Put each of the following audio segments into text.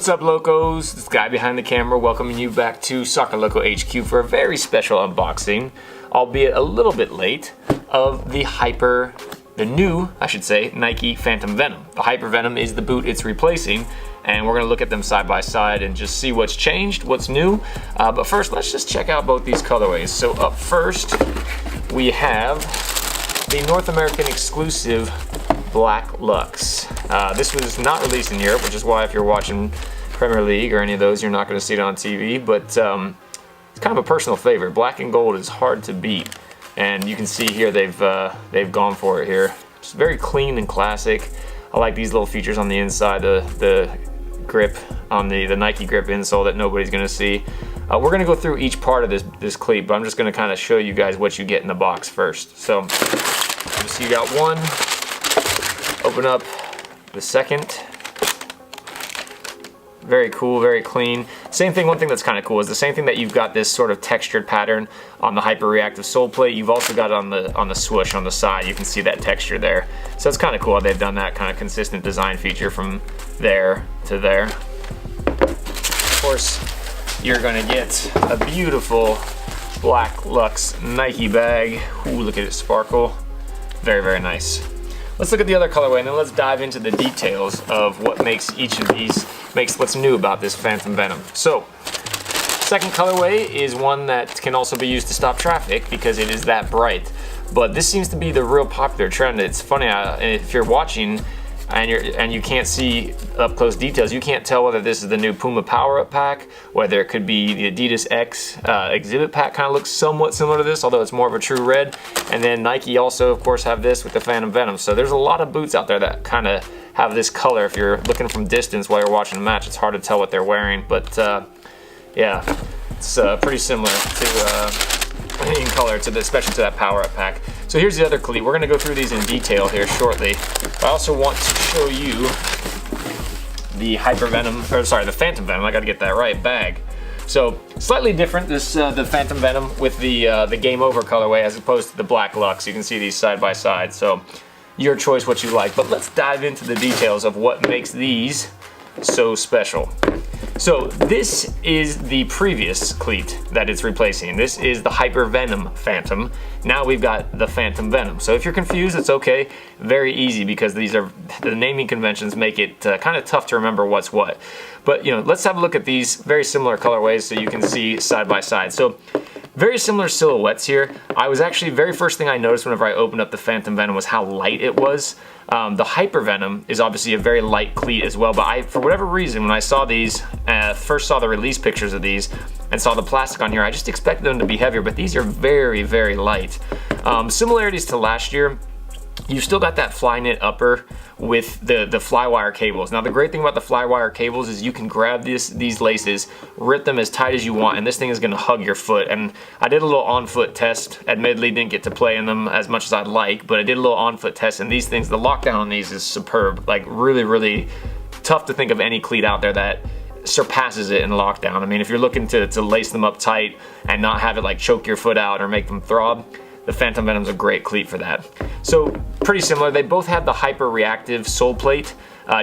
What's up, locos? This guy behind the camera welcoming you back to Soccerloco HQ for a very special unboxing, albeit a little bit late, of the new Nike Phantom Venom. The Hypervenom is the boot it's replacing, and we're gonna look at them side by side and just see what's changed, what's new. But first, let's just check out both these colorways. So up first, we have the North American exclusive Black Lux. This was not released in Europe, which is why if you're watching Premier League or any of those, you're not going to see it on TV, but it's kind of a personal favorite. Black and gold is hard to beat, and you can see here they've gone for it here. It's very clean and classic. I like these little features on the inside, the grip on the Nike grip insole that nobody's going to see. We're going to go through each part of this cleat, but I'm just going to kind of show you guys what you get in the box first. So you got one. Open up the second. Very cool, very clean. Same thing, one thing that's kind of cool is the same thing that you've got this sort of textured pattern on the hyper reactive sole plate, you've also got it on the swoosh on the side. You can see that texture there. So it's kind of cool how they've done that kind of consistent design feature from there to there. Of course, you're gonna get a beautiful Black Lux Nike bag. Ooh, look at it sparkle. Very, very nice. Let's look at the other colorway and then let's dive into the details of what makes each of these, what's new about this Phantom Venom. So, second colorway is one that can also be used to stop traffic because it is that bright. But this seems to be the real popular trend. It's funny, if you're watching and you can't see up close details, you can't tell whether this is the new Puma power-up pack, whether it could be the Adidas X exhibit pack. Kind of looks somewhat similar to this, although it's more of a true red. And then Nike also, of course, have this with the Phantom Venom. So there's a lot of boots out there that kind of have this color. If you're looking from distance while you're watching a match, it's hard to tell what they're wearing. But yeah, it's pretty similar to in color, especially to that power-up pack. So here's the other cleat. We're going to go through these in detail here shortly. I also want to show you the the Phantom Venom, I got to get that right, bag. So slightly different, the Phantom Venom with the Game Over colorway as opposed to the Black Lux. You can see these side by side, so your choice what you like. But let's dive into the details of what makes these so special. So this is the previous cleat that it's replacing. This is the Hypervenom Phantom. Now we've got the Phantom Venom. So if you're confused, it's okay. Very easy because the naming conventions make it kind of tough to remember what's what. But let's have a look at these very similar colorways so you can see side by side. So very similar silhouettes here. I was actually, very first thing I noticed whenever I opened up the Phantom Venom was how light it was. The Hypervenom is obviously a very light cleat as well, but for whatever reason, when I saw these, first saw the release pictures of these and saw the plastic on here, I just expected them to be heavier, but these are very, very light. Similarities to last year, you've still got that fly knit upper with the Flywire cables. Now the great thing about the Flywire cables is you can grab these laces, rip them as tight as you want, and this thing is going to hug your foot. And I did a little on-foot test. Admittedly, didn't get to play in them as much as I'd like, but I did a little on-foot test, and these things, the lockdown on these is superb. Like really, really tough to think of any cleat out there that surpasses it in lockdown. I mean, if you're looking to lace them up tight and not have it like choke your foot out or make them throb, the Phantom Venom's a great cleat for that. So pretty similar. They both have the hyper reactive sole plate.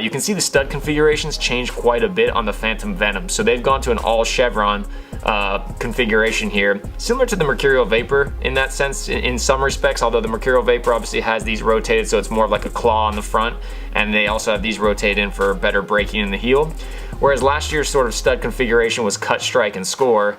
You can see the stud configurations change quite a bit on the Phantom Venom. So they've gone to an all chevron configuration here, similar to the Mercurial Vapor in that sense in some respects, although the Mercurial Vapor obviously has these rotated so it's more like a claw on the front, and they also have these rotated in for better braking in the heel. Whereas last year's sort of stud configuration was cut, strike, and score.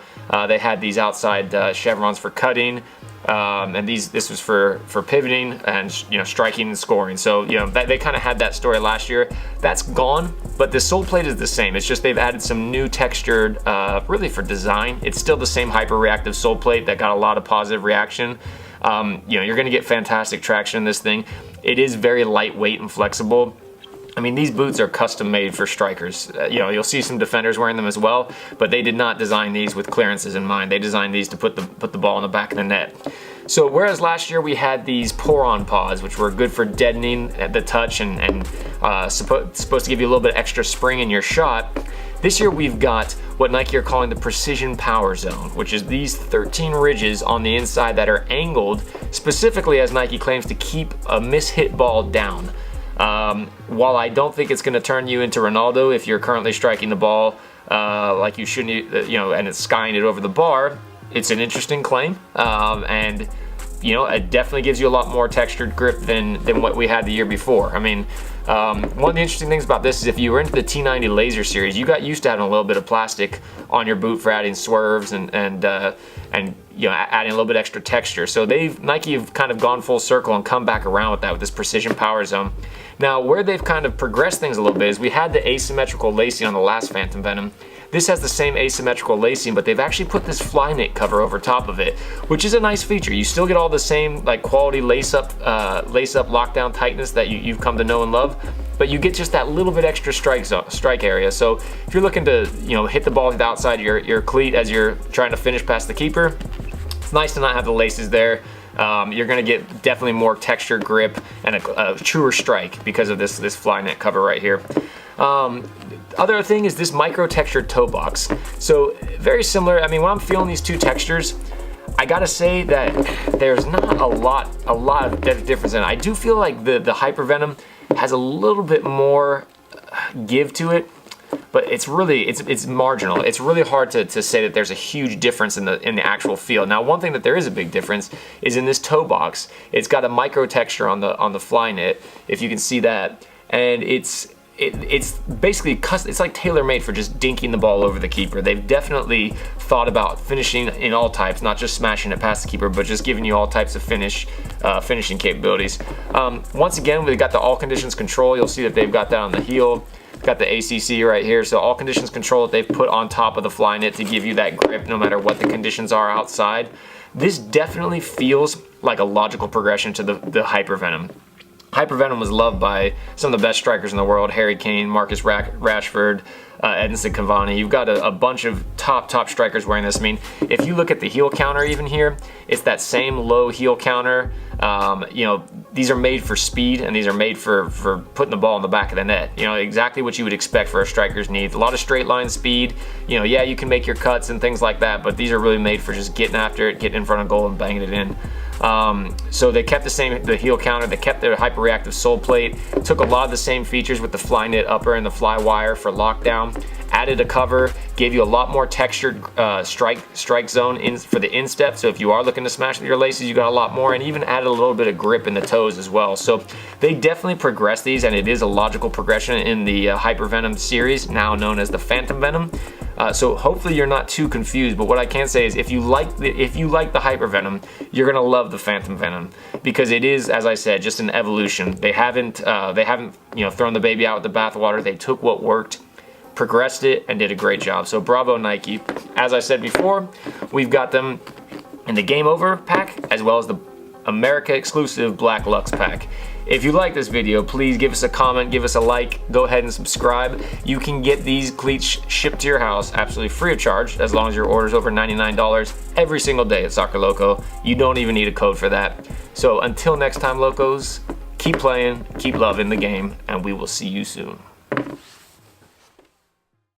They had these outside chevrons for cutting, and this was for pivoting and striking and scoring. So they kind of had that story last year. That's gone, but the sole plate is the same. It's just they've added some new textured, really for design. It's still the same hyper reactive sole plate that got a lot of positive reaction. You're going to get fantastic traction in this thing. It is very lightweight and flexible. I mean, these boots are custom made for strikers. You'll see some defenders wearing them as well, but they did not design these with clearances in mind. They designed these to put the ball in the back of the net. So whereas last year we had these pour-on pods, which were good for deadening the touch and supposed to give you a little bit extra spring in your shot, this year we've got what Nike are calling the Precision Power Zone, which is these 13 ridges on the inside that are angled specifically, as Nike claims, to keep a mishit ball down. While I don't think it's going to turn you into Ronaldo if you're currently striking the ball like you shouldn't, you know, and it's skying it over the bar, it's an interesting claim, and you know, it definitely gives you a lot more textured grip than what we had the year before. I mean, one of the interesting things about this is if you were into the T90 Laser series, you got used to having a little bit of plastic on your boot for adding swerves and you know, adding a little bit extra texture. So Nike have kind of gone full circle and come back around with that, with this precision power zone. Now, where they've kind of progressed things a little bit is we had the asymmetrical lacing on the last Phantom Venom. This has the same asymmetrical lacing, but they've actually put this fly knit cover over top of it, which is a nice feature. You still get all the same like quality lace up lockdown tightness that you've come to know and love, but you get just that little bit extra strike area. So if you're looking to, you know, hit the ball with the outside of your cleat as you're trying to finish past the keeper, it's nice to not have the laces there. You're going to get definitely more textured grip and a truer strike because of this fly knit cover right here. Other thing is this micro textured toe box. So very similar. I mean, when I'm feeling these two textures, I gotta say that there's not a lot of difference in it. I do feel like the Hypervenom has a little bit more give to it, but it's marginal. It's really hard to say that there's a huge difference in the actual feel. Now, one thing that there is a big difference is in this toe box. It's got a micro texture on the fly knit, if you can see that, and it's basically it's like tailor-made for just dinking the ball over the keeper. They've definitely thought about finishing in all types, not just smashing it past the keeper, but just giving you all types of finishing capabilities. Once again, we've got the all conditions control. You'll see that they've got that on the heel. Got the ACC right here, so all conditions control that they've put on top of the fly knit to give you that grip no matter what the conditions are outside. This definitely feels like a logical progression to the Hypervenom. Hypervenom was loved by some of the best strikers in the world: Harry Kane, Marcus Rashford, Edinson Cavani. You've got a bunch of top strikers wearing this. I mean, if you look at the heel counter even here, it's that same low heel counter. You know, these are made for speed, and these are made for putting the ball in the back of the net. You know, exactly what you would expect for a striker's needs. A lot of straight line speed. You know, yeah, you can make your cuts and things like that, but these are really made for just getting after it, getting in front of goal and banging it in. So they kept the heel counter, they kept their hyper-reactive sole plate, took a lot of the same features with the fly knit upper and the fly wire for lockdown, added a cover, gave you a lot more textured strike zone for the instep, so if you are looking to smash with your laces, you got a lot more, and even added a little bit of grip in the toes as well. So they definitely progressed these, and it is a logical progression in the Hypervenom series, now known as the Phantom Venom. So hopefully you're not too confused, but what I can say is if you like the Hypervenom, you're gonna love the Phantom Venom, because it is, as I said, just an evolution. They haven't you know, thrown the baby out with the bathwater. They took what worked, progressed it, and did a great job. So bravo, Nike. As I said before, we've got them in the Game Over pack as well as the America exclusive Black Lux pack. If you like this video, please give us a comment, give us a like, go ahead and subscribe. You can get these cleats shipped to your house absolutely free of charge as long as your order's over $99 every single day at Soccerloco. You don't even need a code for that. So until next time, Locos, keep playing, keep loving the game, and we will see you soon.